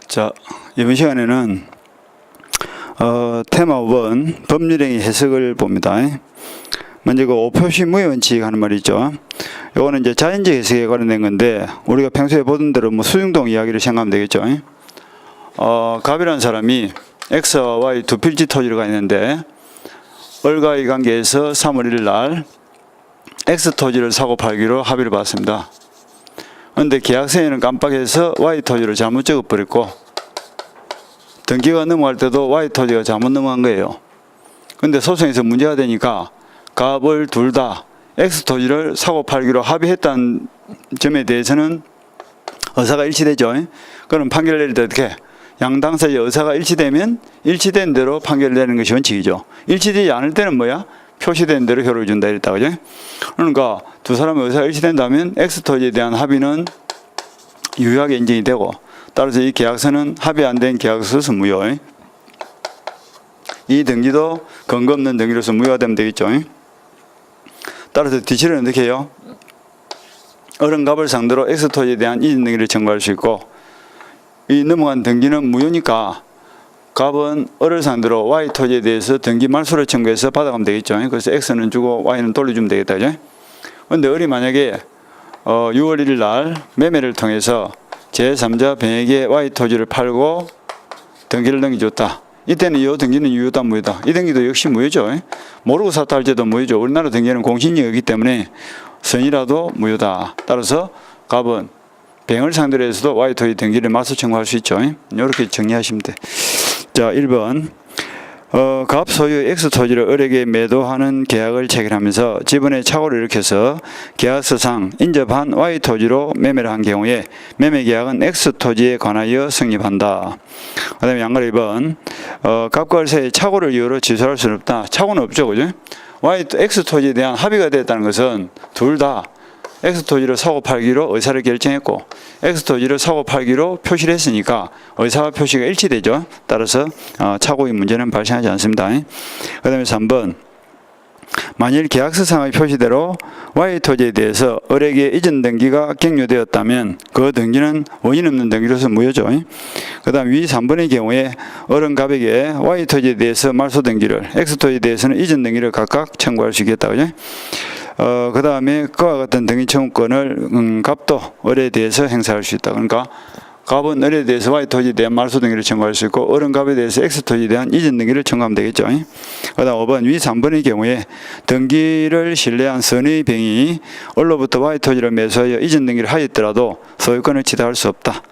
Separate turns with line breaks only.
자, 이번 시간에는 테마 5번 법률행위 해석을 봅니다. 먼저 그 오표시 무효 원칙 하는 말이 있죠. 요거는 이제 자연적 해석에 관련된 건데 우리가 평소에 보던 대로 뭐 수중동 이야기를 생각하면 되겠죠. 갑이라는 사람이 X와 Y 두 필지 토지를 가 있는데 을과의 관계에서 3월 1일 날 X 토지를 사고 팔기로 합의를 받았습니다. 그런데 계약서에는 깜빡해서 Y 토지를 잘못 적어버렸고 등기가 넘어갈 때도 Y 토지가 잘못 넘어간 거예요. 그런데 소송에서 문제가 되니까 갑을 둘 다 X 토지를 사고 팔기로 합의했다는 점에 대해서는 의사가 일치되죠. 그럼 판결을 내릴 때 어떻게? 양당 사이에 의사가 일치되면 일치된 대로 판결을 내는 것이 원칙이죠. 일치되지 않을 때는 뭐야? 표시된 대로 효력을 준다 이랬다. 그죠? 그러니까 두 사람의 의사가 일치된다면 X 토지에 대한 합의는 유효하게 인정이 되고 따라서 이 계약서는 합의 안 된 계약서로서 무효. 이 등기도 근거 없는 등기로서 무효가 되면 되겠죠. 따라서 뒤치는 어떻게 해요? 을은 갑을 상대로 X 토지에 대한 이전 등기를 청구할 수 있고 이 넘어간 등기는 무효니까 갑은 을을 상대로 Y 토지에 대해서 등기 말소를 청구해서 받아가면 되겠죠. 그래서 X는 주고 Y는 돌려주면 되겠다. 그런데 을이 만약에 6월 1일 날 매매를 통해서 제3자 B에게 Y 토지를 팔고 등기를 넘겨줬다. 이때는 이 등기는 유효다 무효다. 이 등기도 역시 무효죠. 모르고 샀다 할지도 무효죠. 우리나라 등기는 공신력이기 때문에 선이라도 무효다. 따라서 갑은 B을 상대로 해서도 Y 토지 등기를 말소 청구할 수 있죠. 이렇게 정리하시면 돼. 자, 1번 갑 소유 X 토지를 을에게 매도하는 계약을 체결하면서 지분의 착오를 일으켜서 계약서상 인접한 Y 토지로 매매를 한 경우에 매매 계약은 X 토지에 관하여 성립한다. 그 다음에 양가로 2번 갑과 을 사이의 착오를 이유로 취소할 수는 없다. 착오는 없죠. 그죠? X 토지에 대한 합의가 됐다는 것은 둘 다 X 토지를 사고 팔기로 의사를 결정했고 X 토지를 사고 팔기로 표시를 했으니까 의사와 표시가 일치되죠. 따라서 착오의 문제는 발생하지 않습니다. 그 다음에 3번 만일 계약서상의 표시대로 Y 토지에 대해서 을에게 이전 등기가 격려되었다면 그 등기는 원인 없는 등기로서 무효죠. 그 다음 위 3번의 경우에 을은 갑에게 Y 토지에 대해서 말소 등기를 X 토지에 대해서는 이전 등기를 각각 청구할 수 있겠다. 그죠? 그 다음에 그와 같은 등기 청구권을 갑도 을에 대해서 행사할 수 있다. 그러니까 갑은 을에 대해서 Y 토지에 대한 말소 등기를 청구할 수 있고 을은 갑에 대해서 X 토지에 대한 이전 등기를 청구하면 되겠죠. 그 다음 5번 위 3번의 경우에 등기를 신뢰한 선의 병이 을로부터 Y 토지를 매수하여 이전 등기를 하였더라도 소유권을 취득할 수 없다.